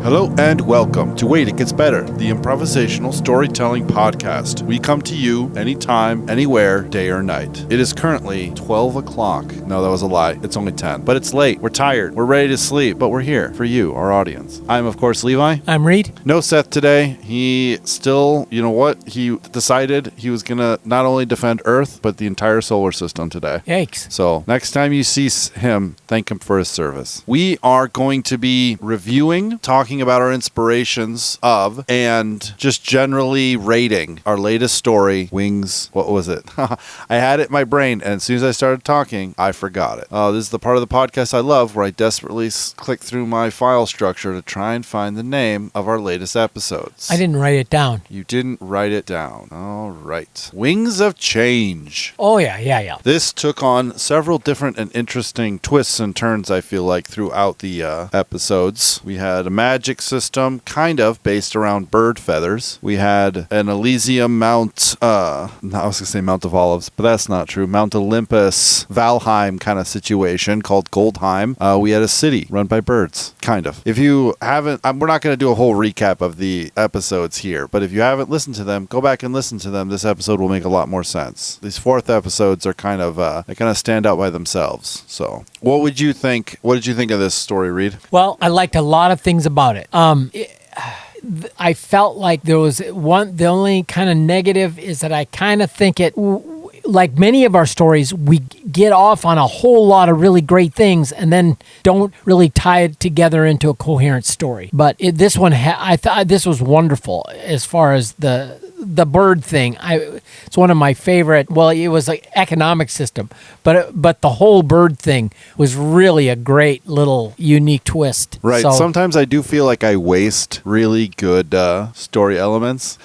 Hello and welcome to Wait, It Gets Better, the Improvisational Storytelling Podcast. We come to you anytime, anywhere, day or night. It is currently 12 o'clock. No, that was a lie. It's only 10. But it's late. We're tired. We're ready to sleep. But we're here for you, our audience. I'm, of course, Levi. I'm Reed. No Seth today. He still, you know what? He decided he was going to not only defend Earth, but the entire solar system today. Yikes. So next time you see him, thank him for his service. We are going to be reviewing, talking about our inspirations of, and just generally rating our latest story, Wings. What was it? I had it in my brain, and as soon as I started talking, I forgot it. This is the part of the podcast I love where I desperately click through my file structure to try and find the name of our latest episodes. I didn't write it down. You didn't write it down. All right. Wings of Change. Oh, yeah. This took on several different and interesting twists and turns, I feel like, throughout the episodes. We had a magic system, kind of, based around bird feathers. We had an Elysium Mount, I was going to say Mount of Olives, but that's not true. Mount Olympus, Valheim kind of situation called Goldheim. We had a city run by birds, kind of. If you haven't, we're not going to do a whole recap of the episodes here, but if you haven't listened to them, go back and listen to them. This episode will make a lot more sense. These fourth episodes are kind of, they kind of stand out by themselves. So, what did you think of this story, Reed? Well, I liked a lot of things about it. I felt like there was the only kind of negative is that I kind of think it, like many of our stories, we get off on a whole lot of really great things and then don't really tie it together into a coherent story. But this one, I thought this was wonderful as far as the bird thing. It's one of my favorite. Well, it was like economic system, but the whole bird thing was really a great little unique twist. Right. So, sometimes I do feel like I waste really good story elements.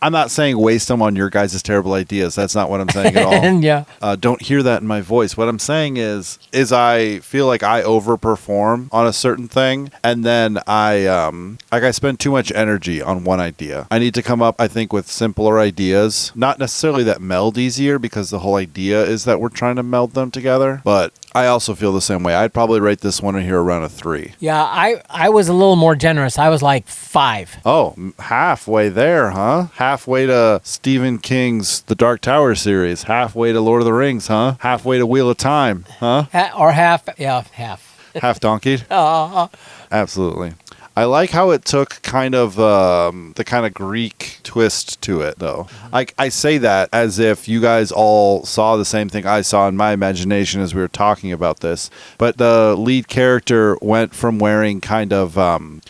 I'm not saying waste them on your guys' terrible ideas. That's not what I'm saying at all. yeah. Don't hear that in my voice. What I'm saying is I feel like I overperform on a certain thing, and then I spend too much energy on one idea. I need to come up, I think, with simpler ideas. Not necessarily that meld easier, because the whole idea is that we're trying to meld them together. But I also feel the same way. I'd probably rate this one here around a 3. Yeah, I was a little more generous. I was like 5. Oh, halfway there, huh? Halfway to Stephen King's The Dark Tower series. Halfway to Lord of the Rings, huh? Halfway to Wheel of Time, huh? Or half. Yeah, half. Half donkeyed? Absolutely. I like how it took kind of the kind of Greek twist to it, though. I say that as if you guys all saw the same thing I saw in my imagination as we were talking about this. But the lead character went from wearing kind of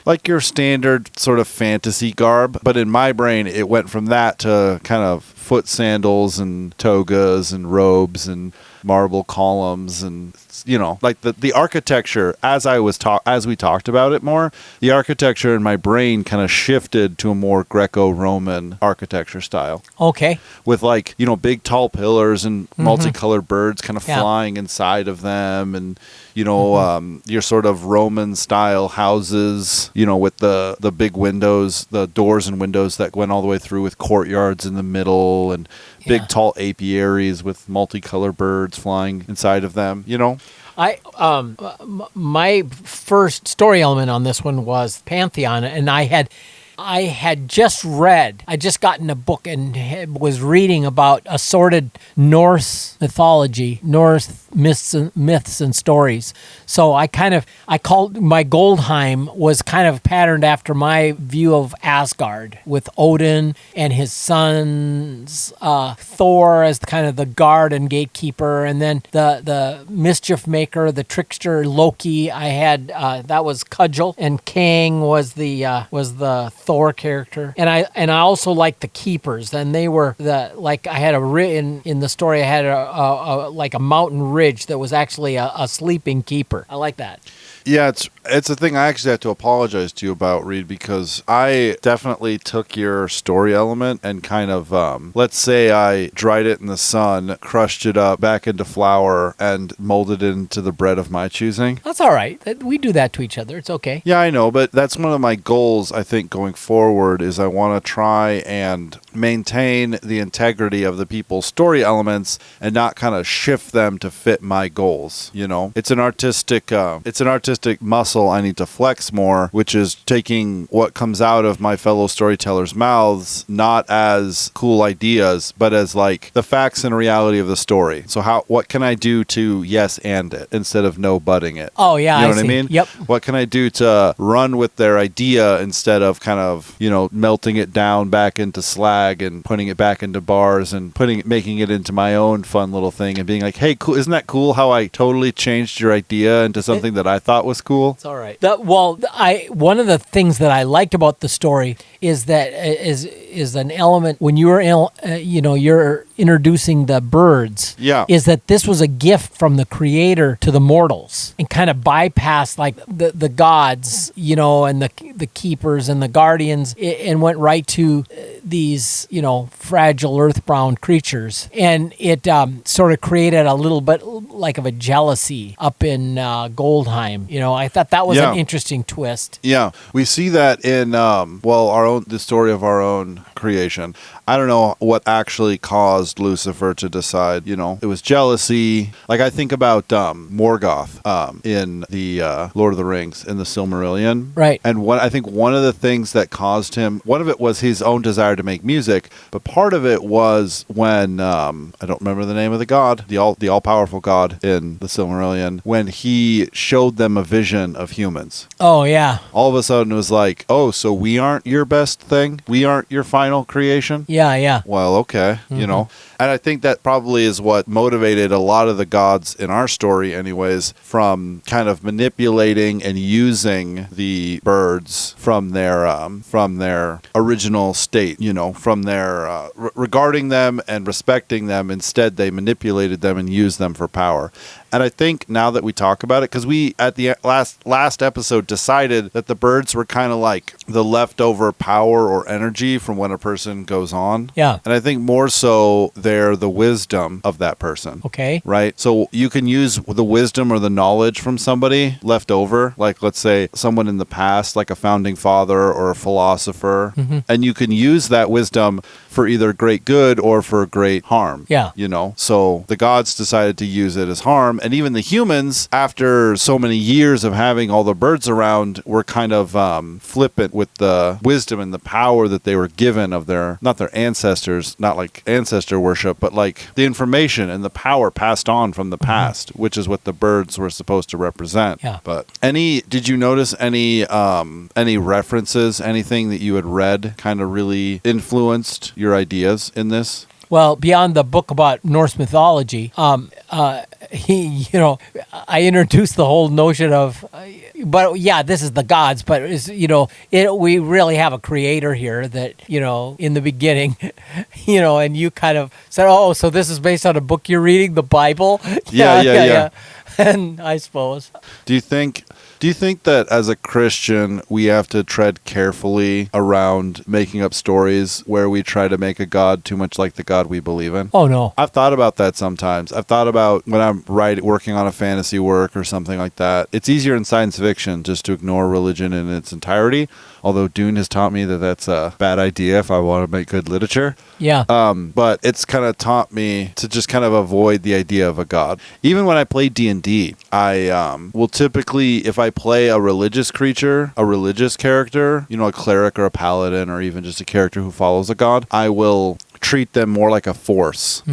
like your standard sort of fantasy garb. But in my brain, it went from that to kind of foot sandals and togas and robes and marble columns, and like the architecture as we talked about it more, the architecture in my brain kind of shifted to a more Greco-Roman architecture style. Okay. With big tall pillars and multicolored birds kind of flying inside of them, and your sort of Roman style houses, with the big windows, the doors and windows that went all the way through with courtyards in the middle, and big tall apiaries with multicolored birds flying inside of them, my first story element on this one was Pantheon, and I had just gotten a book and was reading about assorted Norse mythology, Norse myths and stories. So I called my Goldheim was kind of patterned after my view of Asgard, with Odin and his sons, Thor as kind of the guard and gatekeeper, and then the mischief maker, the trickster Loki. I had that was Cudgel, and Kang was the Thor character, and I also liked the keepers. And they were I had in the story I had a mountain ridge that was actually a sleeping keeper. I like that. Yeah, it's a thing I actually have to apologize to you about, Reed, because I definitely took your story element and kind of, let's say I dried it in the sun, crushed it up back into flour, and molded it into the bread of my choosing. That's all right. We do that to each other. It's okay. Yeah, I know, but that's one of my goals, I think, going forward, is I want to try and maintain the integrity of the people's story elements and not kind of shift them to fit my goals. It's an artistic artistic muscle I need to flex more, which is taking what comes out of my fellow storytellers' mouths not as cool ideas, but as like the facts and reality of the story. So what can I do to yes and it instead of no butting it? Oh, yeah. You know I what I see. mean? Yep. What can I do to run with their idea instead of kind of, melting it down back into slag and putting it back into bars and making it into my own fun little thing and being like, hey, cool, isn't that cool how I totally changed your idea into something that I thought was cool? It's all right. One of the things that I liked about the story is that is an element when you were you're introducing the birds. Yeah. Is that this was a gift from the creator to the mortals and kind of bypassed like the gods, and the keepers and the guardians and went right to these, fragile earthbound creatures. And it sort of created a little bit like of a jealousy up in Goldheim. I thought that was an interesting twist. Yeah. We see that in, the story of our own creation. I don't know what actually caused Lucifer to decide, it was jealousy. Like I think about Morgoth in the Lord of the Rings in the Silmarillion. Right. And I think one of the things that caused him, one of it was his own desire to make music, but part of it was when, I don't remember the name of the god, the all-powerful god in the Silmarillion, when he showed them a vision of humans. Oh, yeah. All of a sudden it was like, oh, so we aren't your best thing? We aren't your final creation? Yeah. Well, okay, And I think that probably is what motivated a lot of the gods in our story anyways from kind of manipulating and using the birds from their original state, from their regarding them and respecting them. Instead, they manipulated them and used them for power. And I think now that we talk about it, because we at the last episode decided that the birds were kind of like the leftover power or energy from when a person goes on. Yeah. And I think more so they're the wisdom of that person. Okay. Right? So you can use the wisdom or the knowledge from somebody left over, like let's say someone in the past, like a founding father or a philosopher, and you can use that wisdom for either great good or for great harm. Yeah. So the gods decided to use it as harm. And even the humans, after so many years of having all the birds around, were kind of flippant with the wisdom and the power that they were given of not their ancestors, not like ancestor worship, but like the information and the power passed on from the past, which is what the birds were supposed to represent. Yeah. But did you notice any references, anything that you had read kind of really influenced your ideas in this? Well, beyond the book about Norse mythology, I introduced the whole notion of, but yeah, this is the gods, but we really have a creator here that, in the beginning, and you kind of said, oh, so this is based on a book you're reading, the Bible? Yeah. And I suppose. Do you think that as a Christian, we have to tread carefully around making up stories where we try to make a God too much like the God we believe in? Oh, no. I've thought about that sometimes. I've thought about when I'm working on a fantasy work or something like that. It's easier in science fiction just to ignore religion in its entirety, although Dune has taught me that that's a bad idea if I want to make good literature. Yeah. But it's kind of taught me to just kind of avoid the idea of a God. Even when I play D&D, I will typically, if I play a religious creature, a religious character, a cleric or a paladin or even just a character who follows a god, I will treat them more like a force,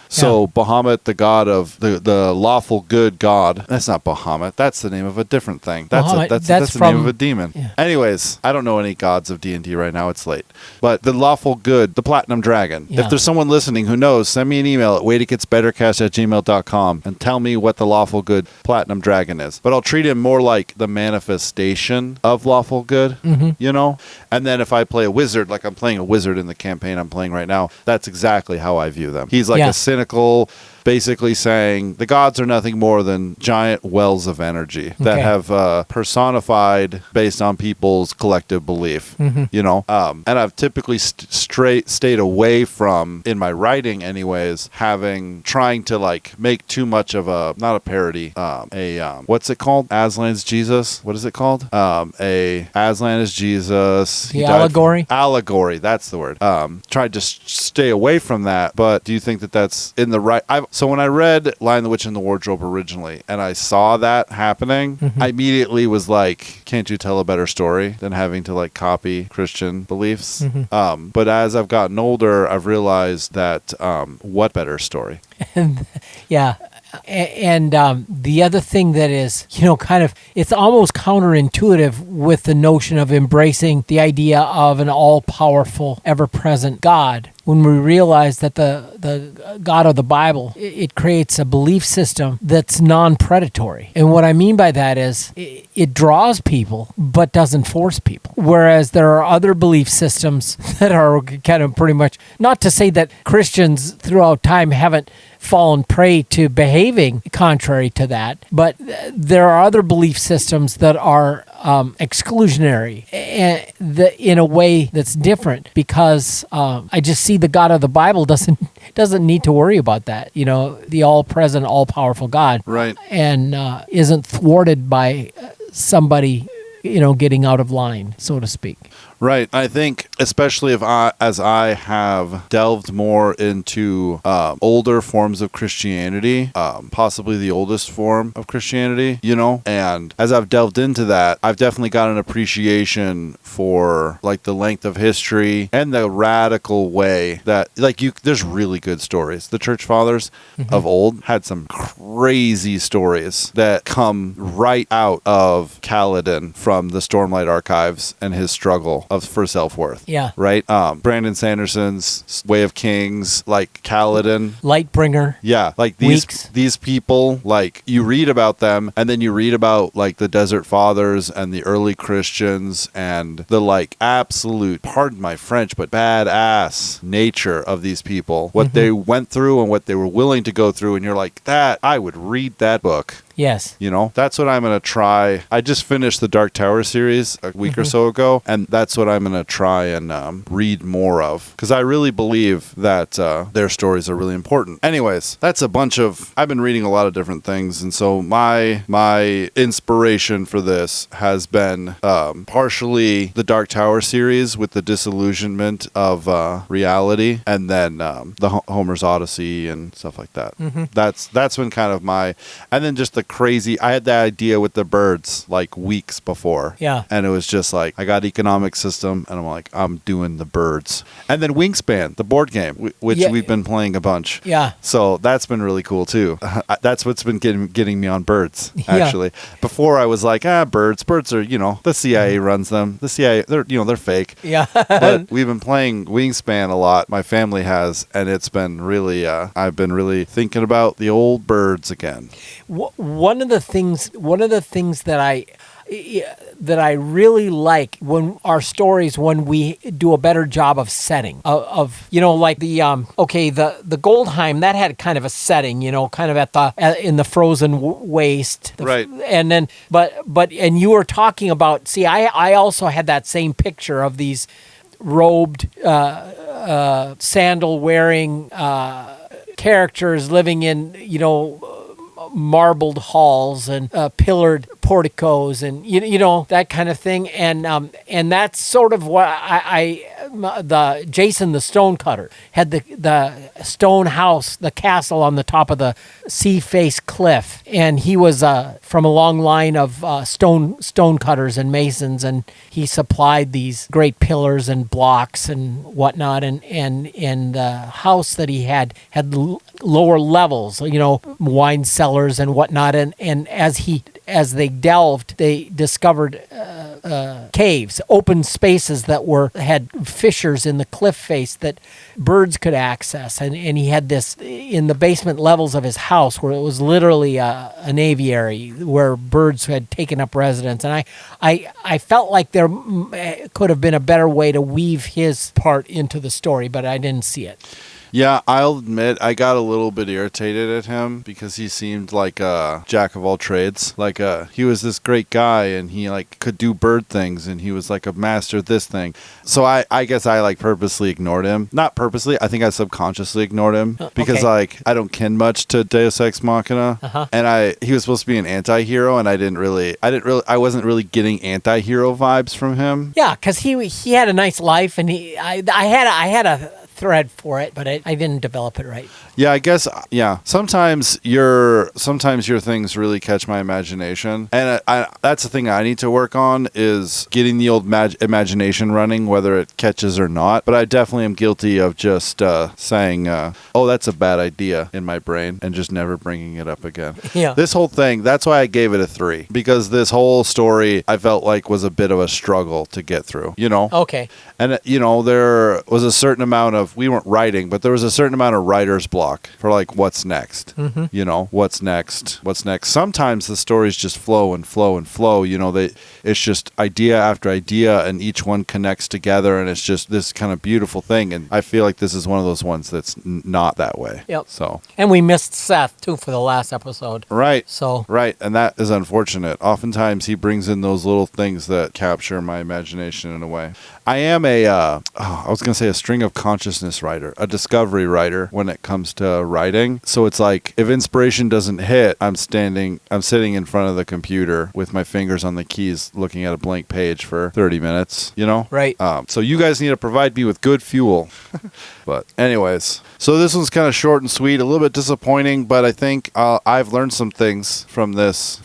So Bahamut, the god of the lawful good god, that's not Bahamut. That's the name of a different thing. That's the name of a demon. Yeah. Anyways, I don't know any gods of D&D right now. It's late. But the lawful good, the platinum dragon. Yeah. If there's someone listening who knows, send me an email at waititgetsbettercast@gmail.com and tell me what the lawful good platinum dragon is. But I'll treat him more like the manifestation of lawful good, And then if I play a wizard, like I'm playing a wizard in the campaign I'm playing right now, that's exactly how I view them. He's like a cynical, basically saying the gods are nothing more than giant wells of energy that have personified based on people's collective belief, And I've typically stayed away from, in my writing anyways, trying to like make too much of not a parody, what's it called? Aslan's Jesus? What is it called? Aslan is Jesus. The allegory? Allegory, that's the word. Tried to stay away from that, but do you think that that's in the right... So when I read Lion, the Witch, and the Wardrobe originally, and I saw that happening, I immediately was like, can't you tell a better story than having to like copy Christian beliefs? But as I've gotten older, I've realized that what better story? Yeah. And the other thing that is, kind of, it's almost counterintuitive with the notion of embracing the idea of an all-powerful, ever-present God. When we realize that the God of the Bible, it creates a belief system that's non-predatory. And what I mean by that is it draws people, but doesn't force people. Whereas there are other belief systems that are kind of pretty much, not to say that Christians throughout time haven't fallen prey to behaving contrary to that, but there are other belief systems that are exclusionary in a way that's different, because I just see the God of the Bible doesn't need to worry about that, the all-present, all-powerful God, right? And isn't thwarted by somebody getting out of line, so to speak. Right. I think especially as I have delved more into older forms of Christianity, possibly the oldest form of Christianity, and as I've delved into that, I've definitely got an appreciation for like the length of history and the radical way that there's really good stories. The church fathers of old had some crazy stories that come right out of Kaladin from the Stormlight Archives and his struggle for self-worth. Yeah. Right? Brandon Sanderson's Way of Kings, like Kaladin. Lightbringer. Yeah. Like these people, like you read about them, and then you read about like the Desert Fathers and the early Christians and the like absolute, pardon my French, but badass nature of these people, what they went through and what they were willing to go through. And you're like, I would read that book. Yes. That's what I'm going to try. I just finished the Dark Tower series a week or so ago, and that's what I'm going to try and read more of, because I really believe that their stories are really important. Anyways, that's a bunch of, I've been reading a lot of different things, and so my inspiration for this has been partially the Dark Tower series with the disillusionment of reality, and then the Homer's Odyssey and stuff like that. That's been kind of and then just the crazy, I had that idea with the birds like weeks before. Yeah. And it was just like, I got economic system, and I'm like, I'm doing the birds. And then Wingspan, the board game, which we've been playing a bunch. Yeah. So that's been really cool too. That's what's been getting me on birds, actually. Before I was like, birds are, the CIA runs them. The CIA, they're fake. Yeah. But we've been playing Wingspan a lot. My family has, and it's been really, I've been really thinking about the old birds again. One of the things that I really like when our stories, when we do a better job of setting of like the Goldheim, that had kind of a setting, kind of in the frozen waste, right? And then but you were talking about, see, I also had that same picture of these robed sandal wearing characters living in marbled halls and pillared porticos and that kind of thing, and that's sort of what the Jason the Stonecutter had, the stone house, the castle on the top of the sea face cliff, and he was from a long line of stone cutters and masons, and he supplied these great pillars and blocks and whatnot, and the house that he had lower levels, wine cellars and whatnot, and as they delved, they discovered caves, open spaces that had fissures in the cliff face that birds could access, and he had this in the basement levels of his house where it was literally an aviary where birds had taken up residence, and I felt like there could have been a better way to weave his part into the story, but I didn't see it. Yeah, I'll admit I got a little bit irritated at him because he seemed like a jack of all trades. Like he was this great guy, and he like could do bird things, and he was like a master at this thing. So I guess I like purposely ignored him. Not purposely, I think I subconsciously ignored him because like I don't kin much to Deus Ex Machina, and he was supposed to be an anti-hero, and I wasn't really getting anti-hero vibes from him. Yeah, because he had a nice life, and I had a thread for it, but I didn't develop it right. Yeah, I guess. Yeah, sometimes your things really catch my imagination, and that's the thing I need to work on is getting the old imagination running, whether it catches or not. But I definitely am guilty of just saying, "Oh, that's a bad idea" in my brain, and just never bringing it up again. Yeah. This whole thing. That's why I gave it a 3, because this whole story I felt like was a bit of a struggle to get through. Okay. And, there was a certain amount of, we weren't writing, but there was a certain amount of writer's block for like, what's next? Mm-hmm. What's next? What's next? Sometimes the stories just flow and flow and flow. It's just idea after idea, and each one connects together, and it's just this kind of beautiful thing. And I feel like this is one of those ones that's not that way. Yep. So. And we missed Seth, too, for the last episode. Right. So. Right. And that is unfortunate. Oftentimes he brings in those little things that capture my imagination in a way. I am I was going to say a string of consciousness writer, a discovery writer when it comes to writing. So it's like if inspiration doesn't hit, I'm sitting in front of the computer with my fingers on the keys looking at a blank page for 30 minutes, Right. So you guys need to provide me with good fuel. But anyways, so this one's kind of short and sweet, a little bit disappointing, but I think I've learned some things from this.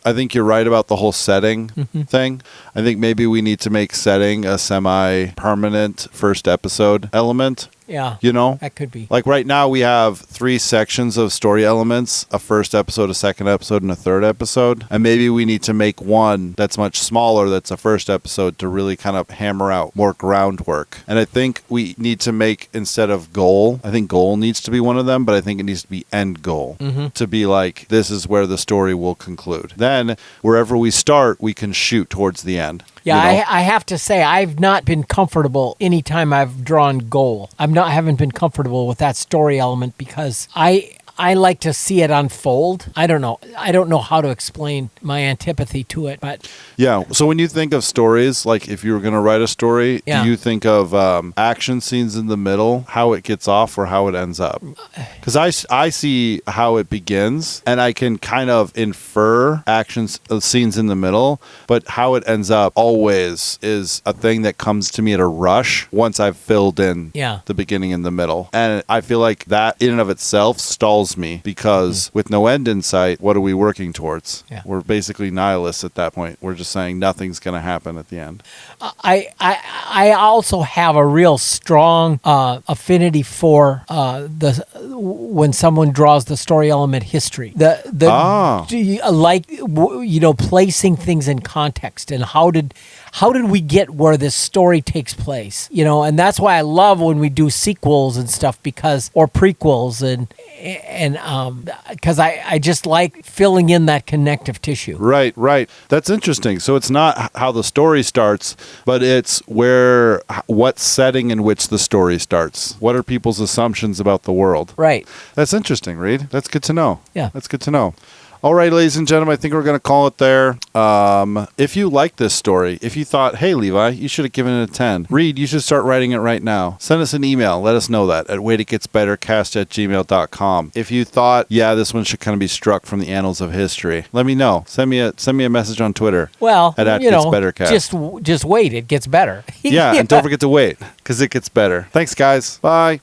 I think you're right about the whole setting thing. I think maybe we need to make setting a semi-permanent first episode element. Yeah. That could be. Like right now we have 3 sections of story elements, a first episode, a second episode, and a third episode. And maybe we need to make one that's much smaller that's a first episode to really kind of hammer out more groundwork. And I think we need to make, instead of goal, I think goal needs to be one of them, but I think it needs to be end goal. To be like, this is where the story will conclude. Then wherever we start, we can shoot towards the end. Yeah, I have to say, I've not been comfortable anytime I've drawn goal. I haven't been comfortable with that story element because I like to see it unfold. I don't know how to explain my antipathy to it, but yeah. So when you think of stories, like if you were going to write a story, Yeah. do you think of action scenes in the middle, how it gets off, or how it ends up? Because I see how it begins, and I can kind of infer scenes in the middle, but how it ends up always is a thing that comes to me at a rush once I've filled in the beginning and the middle. And I feel like that in and of itself stalls me, because with no end in sight, what are we working towards? Yeah. We're basically nihilists at that point. We're just saying nothing's going to happen at the end. I also have a real strong affinity for when someone draws the story element history. Placing things in context, and how did we get where this story takes place? And that's why I love when we do sequels and stuff, or prequels, and because I just like filling in that connective tissue. Right. That's interesting. So it's not how the story starts, but it's what setting in which the story starts. What are people's assumptions about the world? Right. That's interesting, Reed. That's good to know. Yeah. That's good to know. All right, ladies and gentlemen, I think we're going to call it there. If you like this story, if you thought, hey, Levi, you should have given it a 10. Reed, you should start writing it right now. Send us an email. Let us know that at waititgetsbettercast@gmail.com. If you thought, yeah, this one should kind of be struck from the annals of history, let me know. Send me a message on Twitter. Well, at @getsbettercast. Just wait. It gets better. Yeah, and don't forget to wait, because it gets better. Thanks, guys. Bye.